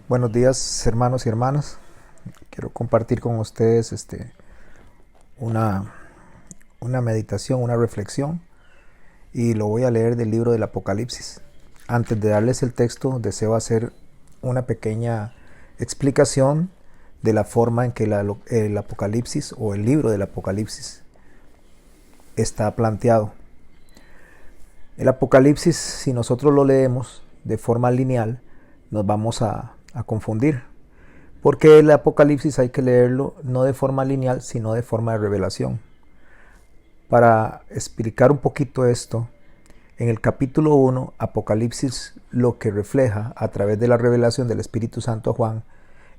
Buenos días, hermanos y hermanas. Quiero compartir con ustedes una, una meditación, una reflexión, y lo voy a leer del libro del Apocalipsis. Antes de darles el texto, deseo hacer una pequeña explicación de la forma en que el Apocalipsis o el libro del Apocalipsis está planteado. El Apocalipsis, si nosotros lo leemos de forma lineal, nos vamos a confundir, porque el Apocalipsis hay que leerlo no de forma lineal, sino de forma de revelación. Para explicar un poquito esto, en el capítulo 1, Apocalipsis lo que refleja a través de la revelación del Espíritu Santo a Juan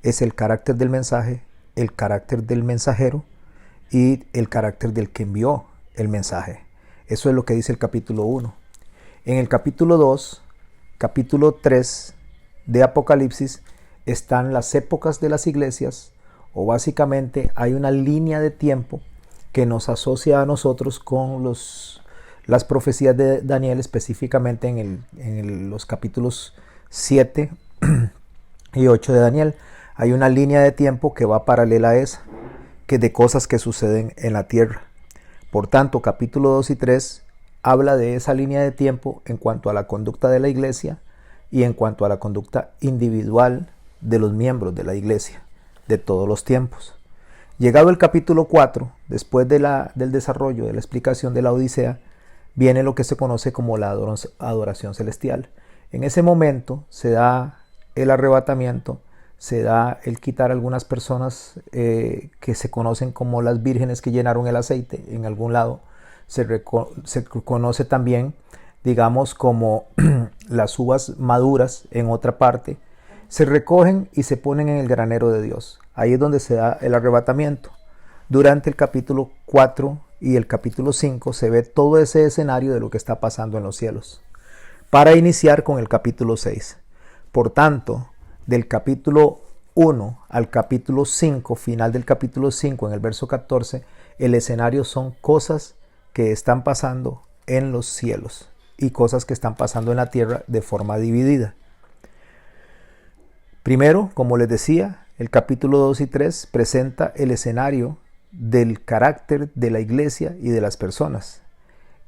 es el carácter del mensaje, el carácter del mensajero y el carácter del que envió el mensaje. Eso es lo que dice el capítulo 1. En el capítulo 2, capítulo 3 de Apocalipsis están las épocas de las iglesias, o básicamente hay una línea de tiempo que nos asocia a nosotros con las profecías de Daniel, específicamente en los capítulos 7 y 8 de Daniel. Hay una línea de tiempo que va paralela a esa, que de cosas que suceden en la tierra. Por tanto, capítulo 2 y 3 habla de esa línea de tiempo en cuanto a la conducta de la iglesia y en cuanto a la conducta individual de los miembros de la iglesia de todos los tiempos. Llegado el capítulo 4, después del desarrollo de la explicación de la Odisea, viene lo que se conoce como la adoración celestial. En ese momento se da el arrebatamiento, se da el quitar algunas personas que se conocen como las vírgenes que llenaron el aceite en algún lado. Se conoce también, digamos, como las uvas maduras en otra parte. Se recogen y se ponen en el granero de Dios. Ahí es donde se da el arrebatamiento. Durante el capítulo 4 y el capítulo 5 se ve todo ese escenario de lo que está pasando en los cielos, para iniciar con el capítulo 6. Por tanto, del capítulo 1 al capítulo 5, final del capítulo 5, en el verso 14, el escenario son cosas que están pasando en los cielos y cosas que están pasando en la tierra de forma dividida. Primero, como les decía, el capítulo 2 y 3 presenta el escenario del carácter de la iglesia y de las personas.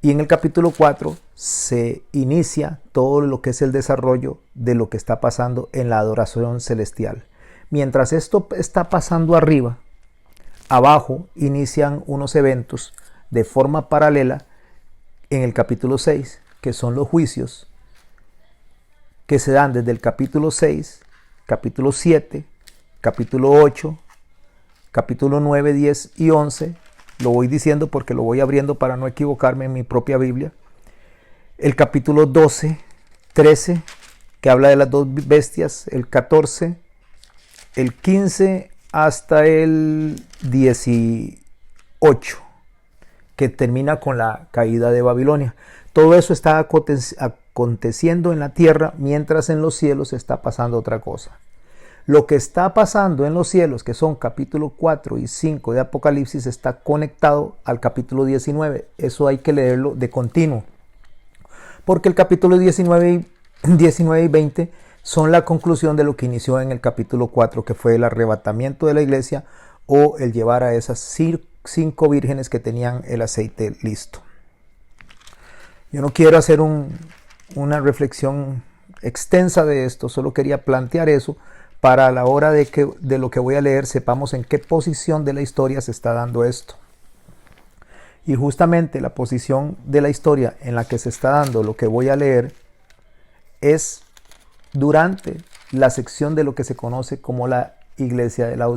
Y en el capítulo 4 se inicia todo lo que es el desarrollo de lo que está pasando en la adoración celestial. Mientras esto está pasando arriba, abajo inician unos eventos de forma paralela en el capítulo 6, que son los juicios que se dan desde el capítulo 6, capítulo 7, capítulo 8, capítulo 9, 10 y 11. Lo voy diciendo porque lo voy abriendo para no equivocarme en mi propia Biblia. El capítulo 12, 13, que habla de las dos bestias. El 14, el 15 hasta el 18, que termina con la caída de Babilonia. Todo eso está aconteciendo en la tierra, mientras en los cielos está pasando otra cosa. Lo que está pasando en los cielos, que son capítulo 4 y 5 de Apocalipsis, está conectado al capítulo 19. Eso hay que leerlo de continuo, porque el capítulo 19 y 20 son la conclusión de lo que inició en el capítulo 4, que fue el arrebatamiento de la iglesia, o el llevar a esas 5 vírgenes que tenían el aceite listo. Yo no quiero hacer una reflexión extensa de esto, solo quería plantear eso para a la hora de lo que voy a leer sepamos en qué posición de la historia se está dando esto. Y justamente la posición de la historia en la que se está dando lo que voy a leer es durante la sección de lo que se conoce como la iglesia de la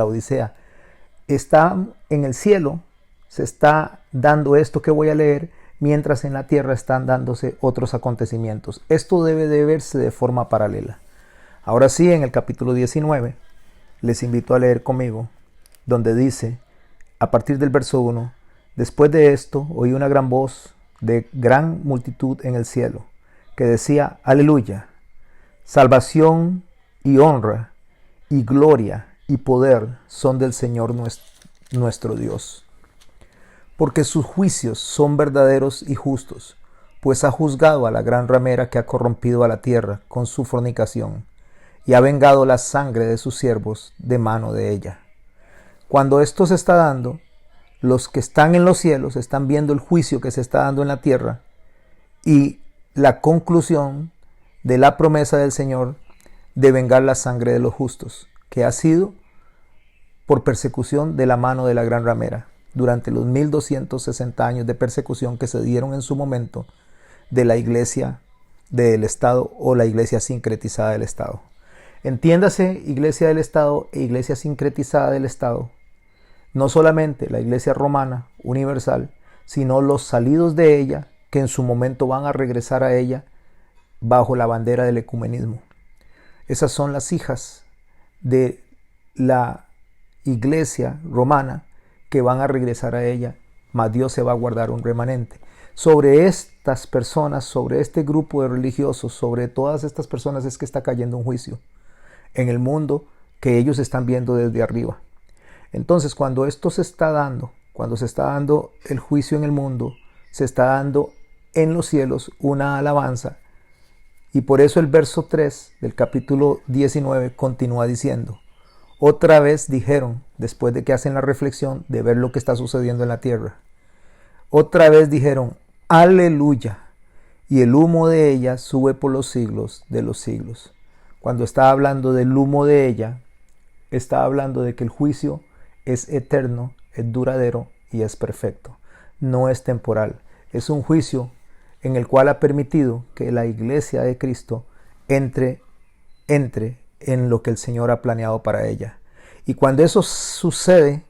Odisea. Está en el cielo, se está dando esto que voy a leer, mientras en la tierra están dándose otros acontecimientos. Esto debe de verse de forma paralela. Ahora sí, en el capítulo 19, les invito a leer conmigo, donde dice, a partir del verso 1, después de esto oí una gran voz de gran multitud en el cielo, que decía, aleluya, salvación y honra y gloria y poder son del Señor nuestro Dios. Porque sus juicios son verdaderos y justos, pues ha juzgado a la gran ramera que ha corrompido a la tierra con su fornicación, y ha vengado la sangre de sus siervos de mano de ella. Cuando esto se está dando, los que están en los cielos están viendo el juicio que se está dando en la tierra y la conclusión de la promesa del Señor de vengar la sangre de los justos, que ha sido por persecución de la mano de la gran ramera, durante los 1260 años de persecución que se dieron en su momento de la iglesia del Estado o la iglesia sincretizada del Estado. Entiéndase iglesia del Estado e iglesia sincretizada del Estado, no solamente la iglesia romana universal, sino los salidos de ella que en su momento van a regresar a ella bajo la bandera del ecumenismo. Esas son las hijas de la iglesia romana que van a regresar a ella, mas Dios se va a guardar un remanente. Sobre estas personas, sobre este grupo de religiosos, sobre todas estas personas es que está cayendo un juicio en el mundo que ellos están viendo desde arriba. Entonces, cuando esto se está dando, cuando se está dando el juicio en el mundo, se está dando en los cielos una alabanza. Y por eso el verso 3 del capítulo 19 continúa diciendo: otra vez dijeron, después de que hacen la reflexión de ver lo que está sucediendo en la tierra, otra vez dijeron, aleluya, y el humo de ella sube por los siglos de los siglos. Cuando está hablando del humo de ella, está hablando de que el juicio es eterno, es duradero y es perfecto. No es temporal. Es un juicio en el cual ha permitido que la iglesia de Cristo entre en lo que el Señor ha planeado para ella. Y cuando eso sucede,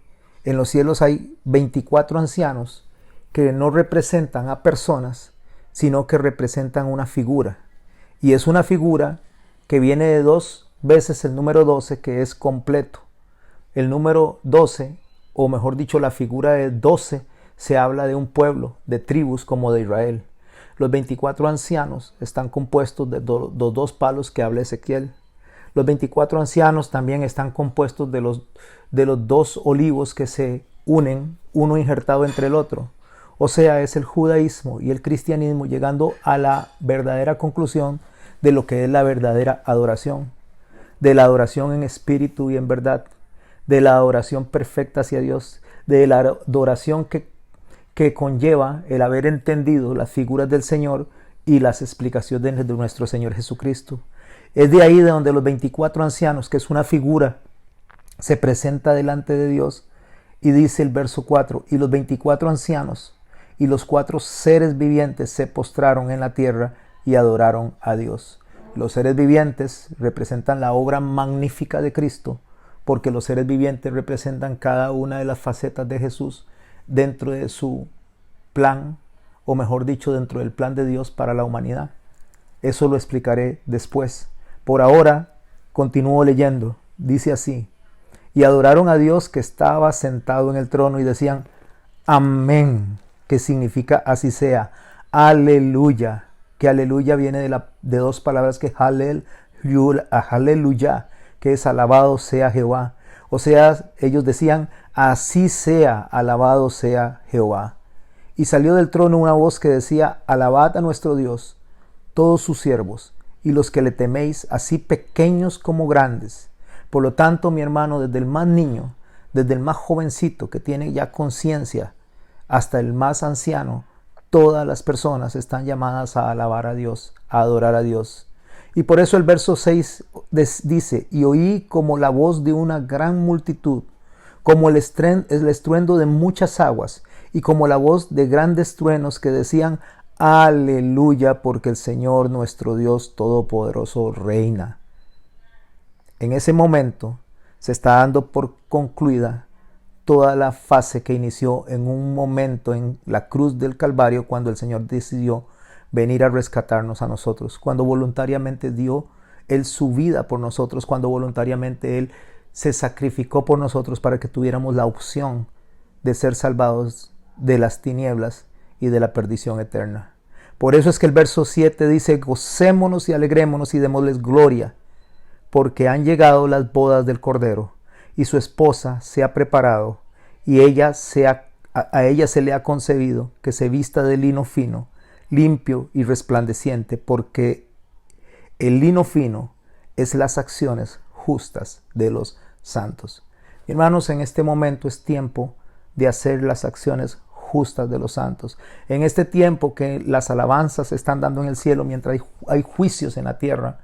en los cielos hay 24 ancianos que no representan a personas, sino que representan una figura. Y es una figura que viene de 2 veces el número 12, que es completo. El número 12, o mejor dicho, la figura de 12, se habla de un pueblo, de tribus como de Israel. Los 24 ancianos están compuestos de los 2 palos que habla Ezequiel. Los 24 ancianos también están compuestos de los 2 olivos que se unen, uno injertado entre el otro. O sea, es el judaísmo y el cristianismo llegando a la verdadera conclusión de lo que es la verdadera adoración. De la adoración en espíritu y en verdad. De la adoración perfecta hacia Dios. De la adoración que conlleva el haber entendido las figuras del Señor y las explicaciones de nuestro Señor Jesucristo. Es de ahí de donde los 24 ancianos, que es una figura, se presenta delante de Dios y dice el verso 4, y los 24 ancianos y los 4 seres vivientes se postraron en la tierra y adoraron a Dios. Los seres vivientes representan la obra magnífica de Cristo, porque los seres vivientes representan cada una de las facetas de Jesús dentro de su plan, o mejor dicho, dentro del plan de Dios para la humanidad. Eso lo explicaré después. Por ahora, continúo leyendo. Dice así: y adoraron a Dios que estaba sentado en el trono y decían, amén, que significa así sea, aleluya, que aleluya viene de 2 palabras, que aleluya, que es alabado sea Jehová. O sea, ellos decían, así sea, alabado sea Jehová. Y salió del trono una voz que decía, alabad a nuestro Dios, todos sus siervos, y los que le teméis, así pequeños como grandes. Por lo tanto, mi hermano, desde el más niño, desde el más jovencito que tiene ya conciencia, hasta el más anciano, todas las personas están llamadas a alabar a Dios, a adorar a Dios. Y por eso el verso 6 dice, y oí como la voz de una gran multitud, como el estruendo de muchas aguas, y como la voz de grandes truenos que decían, aleluya, porque el Señor nuestro Dios Todopoderoso reina. En ese momento se está dando por concluida toda la fase que inició en un momento en la cruz del Calvario, cuando el Señor decidió venir a rescatarnos a nosotros, cuando voluntariamente dio Él su vida por nosotros, cuando voluntariamente Él se sacrificó por nosotros para que tuviéramos la opción de ser salvados de las tinieblas y de la perdición eterna. Por eso es que el verso 7 dice, gocémonos y alegrémonos y démosles gloria, porque han llegado las bodas del Cordero, y su esposa se ha preparado, y a ella se le ha concebido que se vista de lino fino, limpio y resplandeciente, porque el lino fino es las acciones justas de los santos. Hermanos, en este momento es tiempo de hacer las acciones justas de los santos. En este tiempo que las alabanzas se están dando en el cielo mientras hay juicios en la tierra,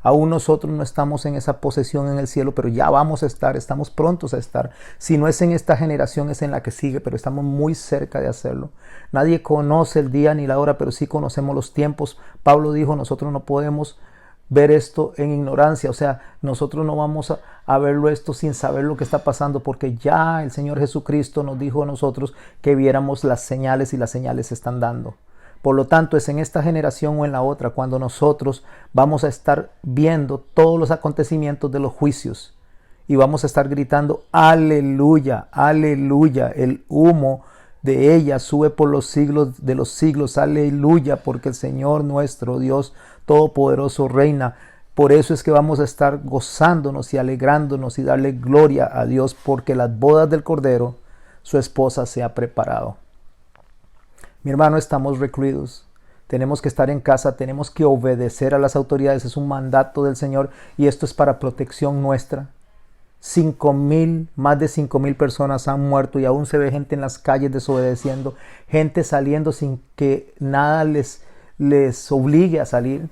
aún nosotros no estamos en esa posesión en el cielo, pero ya vamos a estar, estamos prontos a estar. Si no es en esta generación, es en la que sigue, pero estamos muy cerca de hacerlo. Nadie conoce el día ni la hora, pero sí conocemos los tiempos. Pablo dijo, nosotros no podemos ver esto en ignorancia, o sea, nosotros no vamos a verlo esto sin saber lo que está pasando, porque ya el Señor Jesucristo nos dijo a nosotros que viéramos las señales y las señales se están dando. Por lo tanto, es en esta generación o en la otra cuando nosotros vamos a estar viendo todos los acontecimientos de los juicios y vamos a estar gritando, aleluya, aleluya, el humo de ella sube por los siglos de los siglos, aleluya, porque el Señor nuestro Dios Todopoderoso reina. Por eso es que vamos a estar gozándonos y alegrándonos y darle gloria a Dios, porque las bodas del Cordero, su esposa, se ha preparado. Mi hermano, estamos recluidos, tenemos que estar en casa, tenemos que obedecer a las autoridades, es un mandato del Señor y esto es para protección nuestra. 5,000, más de 5,000 personas han muerto y aún se ve gente en las calles desobedeciendo, gente saliendo sin que nada les obligue a salir.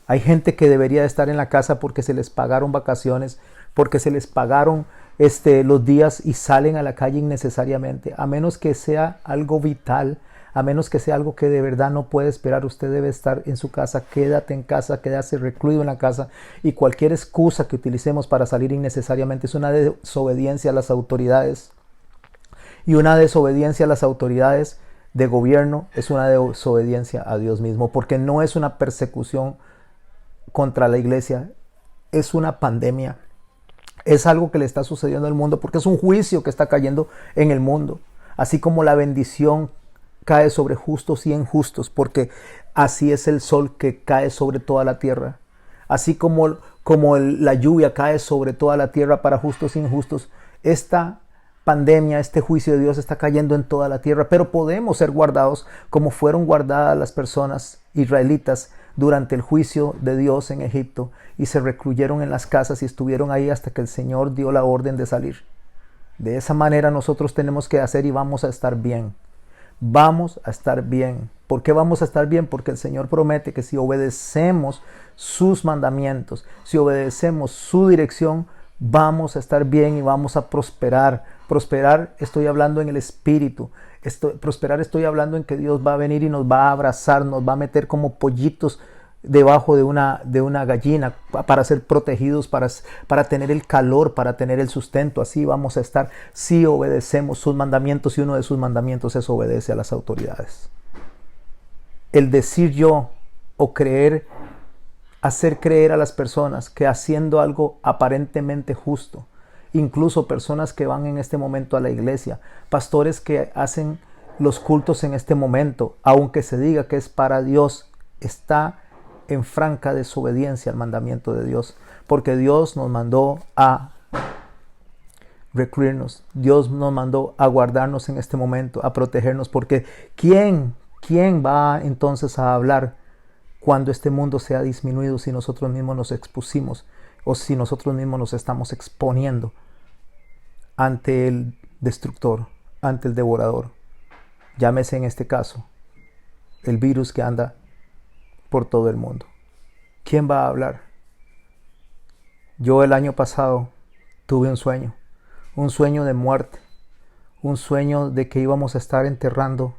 Hay gente que debería estar en la casa porque se les pagaron vacaciones, porque se les pagaron los días y salen a la calle innecesariamente. A menos que sea algo vital, a menos que sea algo que de verdad no puede esperar, usted debe estar en su casa. Quédate en casa, quédate recluido en la casa, y cualquier excusa que utilicemos para salir innecesariamente es una desobediencia a las autoridades. Y una desobediencia a las autoridades de gobierno es una desobediencia a Dios mismo, porque no es una persecución contra la iglesia, es una pandemia. Es algo que le está sucediendo al mundo porque es un juicio que está cayendo en el mundo. Así como la bendición cae sobre justos y injustos, porque así es el sol que cae sobre toda la tierra. Así como la lluvia cae sobre toda la tierra para justos e injustos, esta pandemia, este juicio de Dios está cayendo en toda la tierra, pero podemos ser guardados como fueron guardadas las personas israelitas durante el juicio de Dios en Egipto, y se recluyeron en las casas y estuvieron ahí hasta que el Señor dio la orden de salir. De esa manera nosotros tenemos que hacer y vamos a estar bien. Vamos a estar bien. ¿Por qué vamos a estar bien? Porque el Señor promete que si obedecemos sus mandamientos, si obedecemos su dirección, vamos a estar bien y vamos a prosperar. Prosperar, estoy hablando en el espíritu. Prosperar, estoy hablando en que Dios va a venir y nos va a abrazar, nos va a meter como pollitos debajo de una gallina para ser protegidos, para tener el calor, para tener el sustento. Así vamos a estar si obedecemos sus mandamientos, y uno de sus mandamientos es obedece a las autoridades. El decir yo o creer, hacer creer a las personas que haciendo algo aparentemente justo, incluso personas que van en este momento a la iglesia, pastores que hacen los cultos en este momento, aunque se diga que es para Dios, está en franca desobediencia al mandamiento de Dios, porque Dios nos mandó a recluirnos, Dios nos mandó a guardarnos en este momento, a protegernos, porque ¿quién va entonces a hablar cuando este mundo sea disminuido si nosotros mismos nos expusimos o si nosotros mismos nos estamos exponiendo ante el destructor, ante el devorador? Llámese en este caso el virus que anda por todo el mundo. ¿Quién va a hablar? Yo el año pasado tuve un sueño de muerte, un sueño de que íbamos a estar enterrando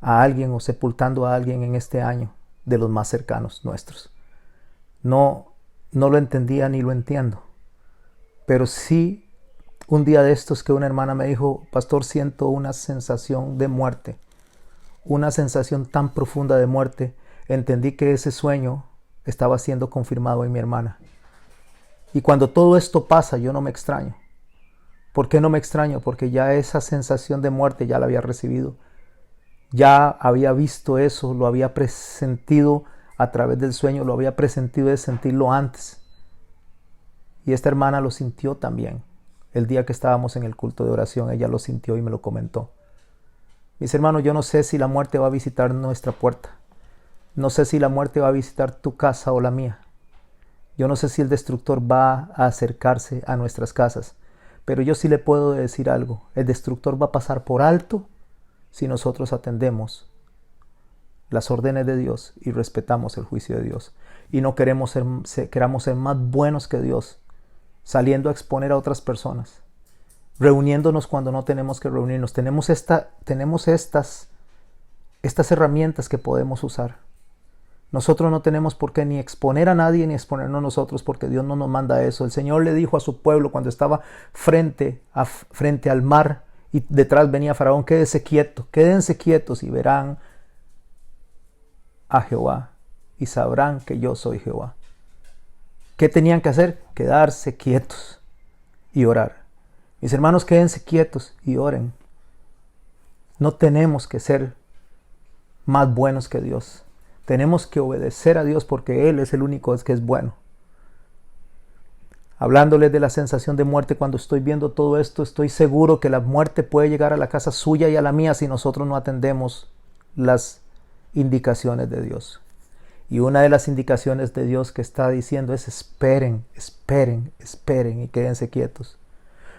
a alguien o sepultando a alguien en este año, de los más cercanos nuestros. No lo entendía ni lo entiendo, pero sí un día de estos que una hermana me dijo, pastor, siento una sensación de muerte, una sensación tan profunda de muerte. Entendí que ese sueño estaba siendo confirmado en mi hermana. Y cuando todo esto pasa, yo no me extraño. ¿Por qué no me extraño? Porque ya esa sensación de muerte ya la había recibido. Ya había visto eso, lo había presentido a través del sueño, lo había presentido de sentirlo antes. Y esta hermana lo sintió también. El día que estábamos en el culto de oración, ella lo sintió y me lo comentó. Mis hermanos, yo no sé si la muerte va a visitar nuestra puerta. No sé si la muerte va a visitar tu casa o la mía. Yo no sé si el destructor va a acercarse a nuestras casas, pero yo sí le puedo decir algo. El destructor va a pasar por alto si nosotros atendemos las órdenes de Dios y respetamos el juicio de Dios. Y no queramos ser más buenos que Dios, saliendo a exponer a otras personas, reuniéndonos cuando no tenemos que reunirnos. Tenemos estas herramientas que podemos usar. Nosotros no tenemos por qué ni exponer a nadie ni exponernos nosotros, porque Dios no nos manda eso. El Señor le dijo a su pueblo cuando estaba frente al mar y detrás venía Faraón: quédense quietos y verán a Jehová y sabrán que yo soy Jehová. ¿Qué tenían que hacer? Quedarse quietos y orar. Mis hermanos, quédense quietos y oren. No tenemos que ser más buenos que Dios. Tenemos que obedecer a Dios porque Él es el único que es bueno. Hablándoles de la sensación de muerte, cuando estoy viendo todo esto, estoy seguro que la muerte puede llegar a la casa suya y a la mía si nosotros no atendemos las indicaciones de Dios. Y una de las indicaciones de Dios que está diciendo es: esperen y quédense quietos.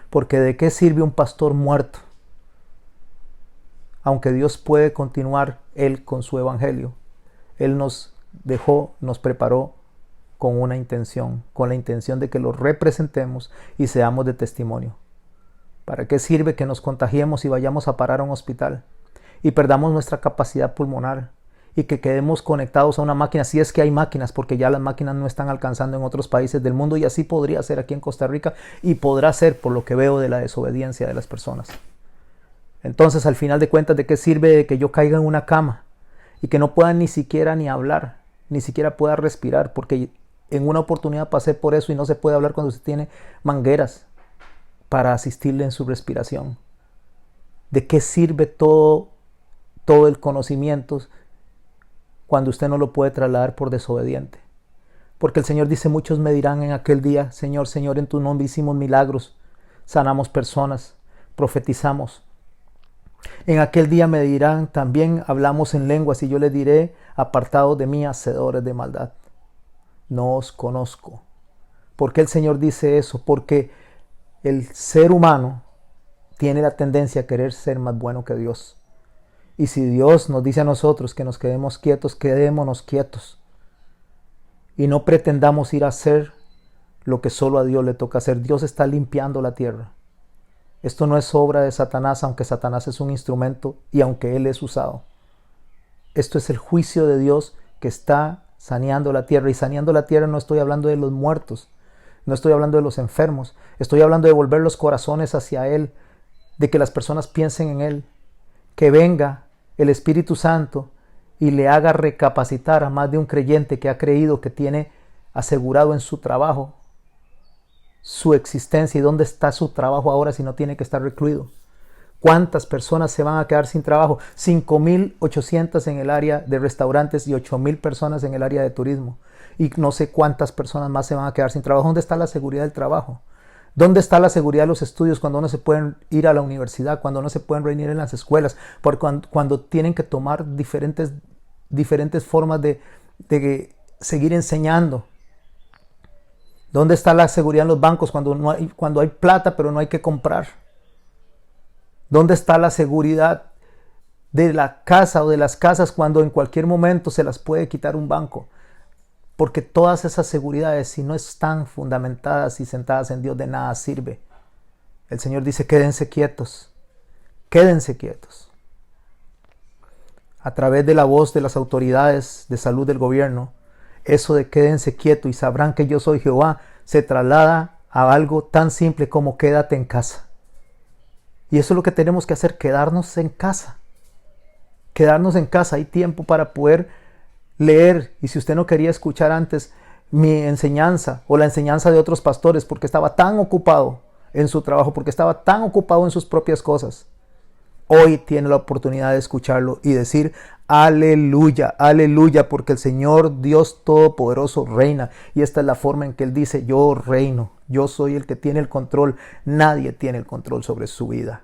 Porque ¿de qué sirve un pastor muerto? Aunque Dios puede continuar Él con su evangelio. Él nos dejó, nos preparó con una intención, con la intención de que lo representemos y seamos de testimonio. ¿Para qué sirve que nos contagiemos y vayamos a parar a un hospital y perdamos nuestra capacidad pulmonar y que quedemos conectados a una máquina? Si es que hay máquinas, porque ya las máquinas no están alcanzando en otros países del mundo, y así podría ser aquí en Costa Rica, y podrá ser por lo que veo de la desobediencia de las personas. Entonces, al final de cuentas, ¿de qué sirve de que yo caiga en una cama y que no pueda ni siquiera ni hablar, ni siquiera pueda respirar? Porque en una oportunidad pasé por eso y no se puede hablar cuando se tiene mangueras para asistirle en su respiración. ¿De qué sirve todo el conocimiento cuando usted no lo puede trasladar por desobediente? Porque el Señor dice: muchos me dirán en aquel día: Señor, Señor, en tu nombre hicimos milagros, sanamos personas, profetizamos. En aquel día me dirán: también hablamos en lenguas, y yo les diré: apartados de mí, hacedores de maldad, no os conozco. ¿Por qué el Señor dice eso? Porque el ser humano tiene la tendencia a querer ser más bueno que Dios. Y si Dios nos dice a nosotros que nos quedemos quietos, quedémonos quietos. Y no pretendamos ir a hacer lo que solo a Dios le toca hacer. Dios está limpiando la tierra. Esto no es obra de Satanás, aunque Satanás es un instrumento y aunque él es usado. Esto es el juicio de Dios que está saneando la tierra. Y saneando la tierra no estoy hablando de los muertos, no estoy hablando de los enfermos. Estoy hablando de volver los corazones hacia Él, de que las personas piensen en Él, que venga el Espíritu Santo y le haga recapacitar a más de un creyente que ha creído que tiene asegurado en su trabajo su existencia. ¿Y dónde está su trabajo ahora si no tiene que estar recluido? ¿Cuántas personas se van a quedar sin trabajo? 5,800 en el área de restaurantes y 8,000 personas en el área de turismo. Y no sé cuántas personas más se van a quedar sin trabajo. ¿Dónde está la seguridad del trabajo? ¿Dónde está la seguridad de los estudios cuando no se pueden ir a la universidad, cuando no se pueden reunir en las escuelas, cuando tienen que tomar diferentes formas de seguir enseñando? ¿Dónde está la seguridad en los bancos cuando hay plata pero no hay que comprar? ¿Dónde está la seguridad de la casa o de las casas cuando en cualquier momento se las puede quitar un banco? Porque todas esas seguridades, si no están fundamentadas y sentadas en Dios, de nada sirve. El Señor dice: quédense quietos, quédense quietos. A través de la voz de las autoridades de salud del gobierno, eso de quédense quietos y sabrán que yo soy Jehová se traslada a algo tan simple como quédate en casa. Y eso es lo que tenemos que hacer: quedarnos en casa. Quedarnos en casa. Hay tiempo para poder leer. Y si usted no quería escuchar antes mi enseñanza o la enseñanza de otros pastores porque estaba tan ocupado en su trabajo, porque estaba tan ocupado en sus propias cosas, hoy tiene la oportunidad de escucharlo y decir: aleluya, aleluya, porque el Señor Dios Todopoderoso reina. Y esta es la forma en que Él dice: yo reino, yo soy el que tiene el control. Nadie tiene el control sobre su vida.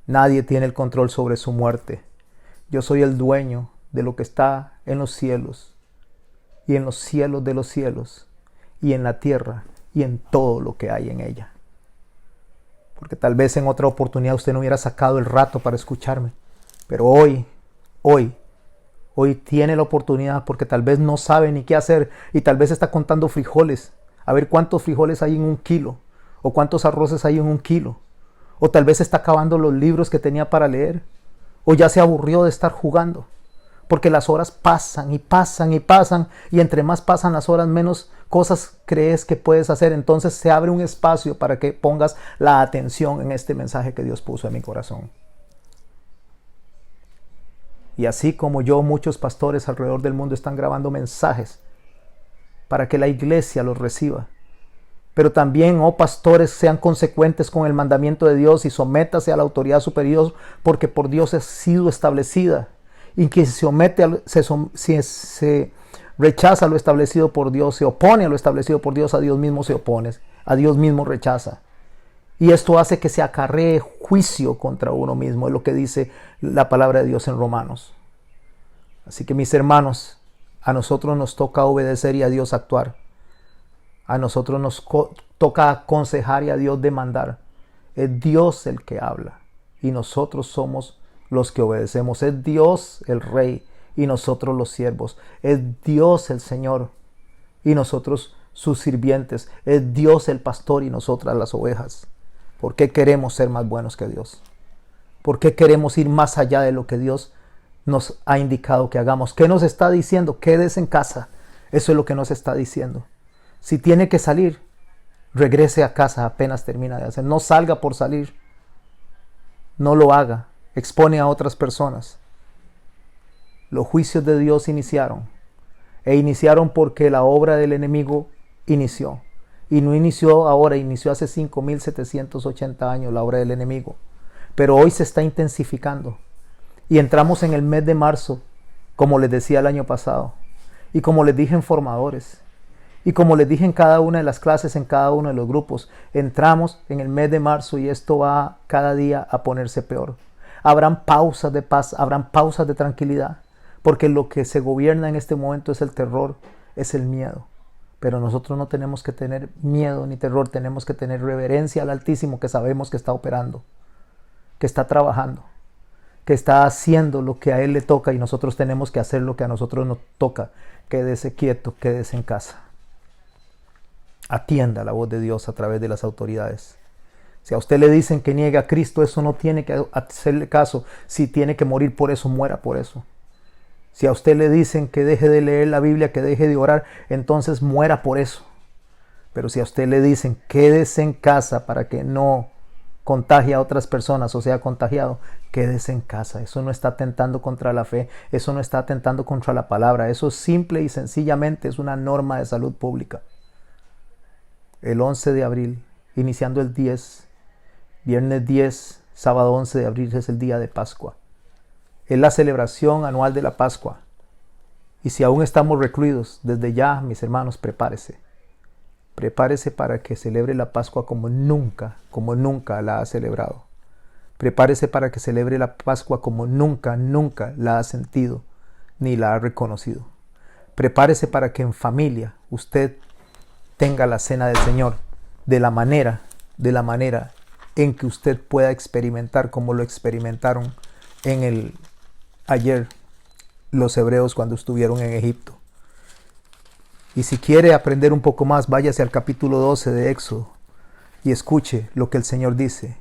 Nadie tiene el control sobre su muerte. Yo soy el dueño de lo que está en los cielos y en los cielos de los cielos, y en la tierra, y en todo lo que hay en ella. Porque tal vez en otra oportunidad usted no hubiera sacado el rato para escucharme, pero hoy tiene la oportunidad, porque tal vez no sabe ni qué hacer, y tal vez está contando frijoles, a ver cuántos frijoles hay en 1 kilo, o cuántos arroces hay en 1 kilo, o tal vez está acabando los libros que tenía para leer, o ya se aburrió de estar jugando, porque las horas pasan y pasan y pasan, y entre más pasan las horas, menos cosas crees que puedes hacer. Entonces se abre un espacio para que pongas la atención en este mensaje que Dios puso en mi corazón. Y así como yo, muchos pastores alrededor del mundo están grabando mensajes para que la iglesia los reciba. Pero también, oh pastores, sean consecuentes con el mandamiento de Dios y sométase a la autoridad superior, porque por Dios ha sido establecida. Y que si se rechaza lo establecido por Dios, se opone a lo establecido por Dios, a Dios mismo se opone, a Dios mismo rechaza. Y esto hace que se acarree juicio contra uno mismo, es lo que dice la palabra de Dios en Romanos. Así que mis hermanos, a nosotros nos toca obedecer y a Dios actuar. A nosotros nos toca aconsejar y a Dios demandar. Es Dios el que habla y nosotros somos los que obedecemos. Es Dios el Rey y nosotros los siervos. Es Dios el Señor y nosotros sus sirvientes. Es Dios el pastor y nosotras las ovejas. ¿Por qué queremos ser más buenos que Dios? ¿Por qué queremos ir más allá de lo que Dios nos ha indicado que hagamos? ¿Qué nos está diciendo? Quédese en casa. Eso es lo que nos está diciendo. Si tiene que salir, regrese a casa apenas termina de hacer. No salga por salir. No lo haga. Expone a otras personas. Los juicios de Dios iniciaron. E iniciaron porque la obra del enemigo inició. Y no inició ahora, inició hace 5,780 años la obra del enemigo. Pero hoy se está intensificando. Y entramos en el mes de marzo, como les decía el año pasado. Y como les dije en formadores. Y como les dije en cada una de las clases, en cada uno de los grupos, entramos en el mes de marzo y esto va cada día a ponerse peor. Habrán pausas de paz, habrán pausas de tranquilidad, porque lo que se gobierna en este momento es el terror, es el miedo. Pero nosotros no tenemos que tener miedo ni terror, tenemos que tener reverencia al Altísimo, que sabemos que está operando, que está trabajando, que está haciendo lo que a Él le toca y nosotros tenemos que hacer lo que a nosotros nos toca. Quédese quieto, quédese en casa. Atienda la voz de Dios a través de las autoridades. Si a usted le dicen que niegue a Cristo, eso no tiene que hacerle caso. Si tiene que morir por eso, muera por eso. Si a usted le dicen que deje de leer la Biblia, que deje de orar, entonces muera por eso. Pero si a usted le dicen quédese en casa para que no contagie a otras personas o sea contagiado, quédese en casa. Eso no está atentando contra la fe, eso no está atentando contra la palabra. Eso simple y sencillamente es una norma de salud pública. El 11 de abril, iniciando el 10, viernes 10, sábado 11 de abril es el día de Pascua. Es la celebración anual de la Pascua. Y si aún estamos recluidos, desde ya, mis hermanos, prepárese. Prepárese para que celebre la Pascua como nunca la ha celebrado. Prepárese para que celebre la Pascua como nunca la ha sentido ni la ha reconocido. Prepárese para que en familia usted tenga la cena del Señor de la manera en que usted pueda experimentar como lo experimentaron ayer los hebreos cuando estuvieron en Egipto. Y si quiere aprender un poco más, váyase al capítulo 12 de Éxodo y escuche lo que el Señor dice.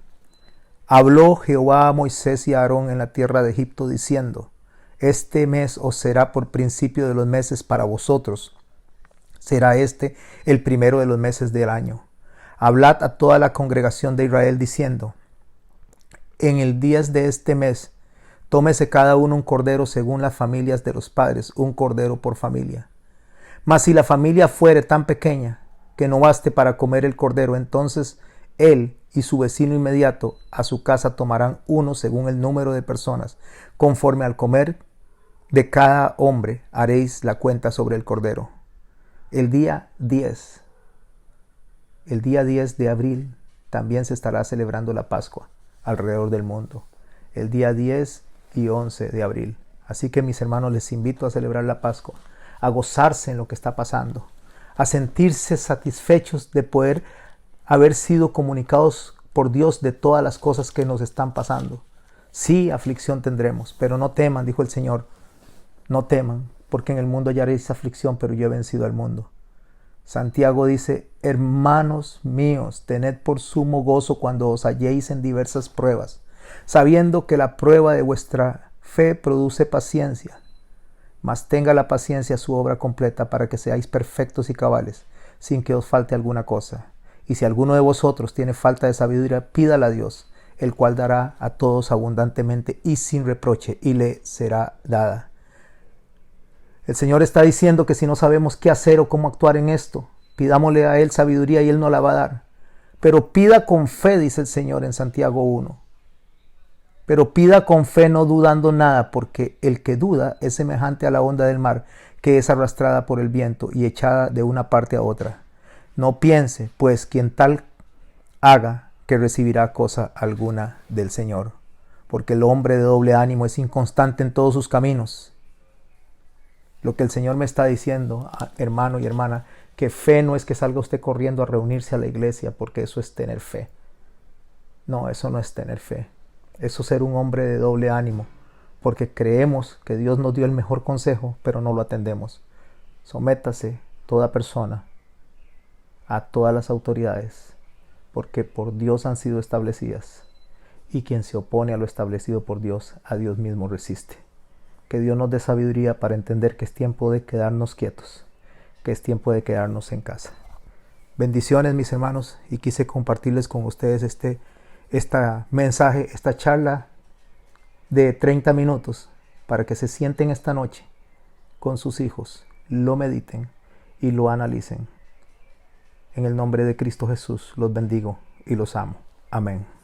Habló Jehová a Moisés y a Aarón en la tierra de Egipto diciendo: este mes os será por principio de los meses para vosotros. Será este el primero de los meses del año. Hablad a toda la congregación de Israel diciendo: en el día de este mes, tómese cada uno un cordero según las familias de los padres, un cordero por familia. Mas si la familia fuere tan pequeña que no baste para comer el cordero, entonces él y su vecino inmediato a su casa tomarán uno según el número de personas. Conforme al comer de cada hombre haréis la cuenta sobre el cordero. El día 10 de abril también se estará celebrando la Pascua alrededor del mundo. El día 10 y 11 de abril. Así que mis hermanos, les invito a celebrar la Pascua, a gozarse en lo que está pasando, a sentirse satisfechos de poder haber sido comunicados por Dios de todas las cosas que nos están pasando. Sí, aflicción tendremos, pero no teman, dijo el Señor, no teman, porque en el mundo hallaréis aflicción, pero yo he vencido al mundo. Santiago dice, hermanos míos, tened por sumo gozo cuando os halléis en diversas pruebas, sabiendo que la prueba de vuestra fe produce paciencia. Mas tenga la paciencia su obra completa para que seáis perfectos y cabales, sin que os falte alguna cosa. Y si alguno de vosotros tiene falta de sabiduría, pídala a Dios, el cual dará a todos abundantemente y sin reproche, y le será dada. El Señor está diciendo que si no sabemos qué hacer o cómo actuar en esto, pidámosle a Él sabiduría y Él nos la va a dar. Pero pida con fe, dice el Señor en Santiago 1. Pero pida con fe, no dudando nada, porque el que duda es semejante a la onda del mar, que es arrastrada por el viento y echada de una parte a otra. No piense, pues, quien tal haga, que recibirá cosa alguna del Señor. Porque el hombre de doble ánimo es inconstante en todos sus caminos. Lo que el Señor me está diciendo, hermano y hermana, que fe no es que salga usted corriendo a reunirse a la iglesia, porque eso es tener fe. No, eso no es tener fe. Eso es ser un hombre de doble ánimo, porque creemos que Dios nos dio el mejor consejo, pero no lo atendemos. Sométase toda persona a todas las autoridades, porque por Dios han sido establecidas, y quien se opone a lo establecido por Dios, a Dios mismo resiste. Que Dios nos dé sabiduría para entender que es tiempo de quedarnos quietos, que es tiempo de quedarnos en casa. Bendiciones, mis hermanos, y quise compartirles con ustedes esta mensaje, esta charla de 30 minutos para que se sienten esta noche con sus hijos, lo mediten y lo analicen. En el nombre de Cristo Jesús los bendigo y los amo. Amén.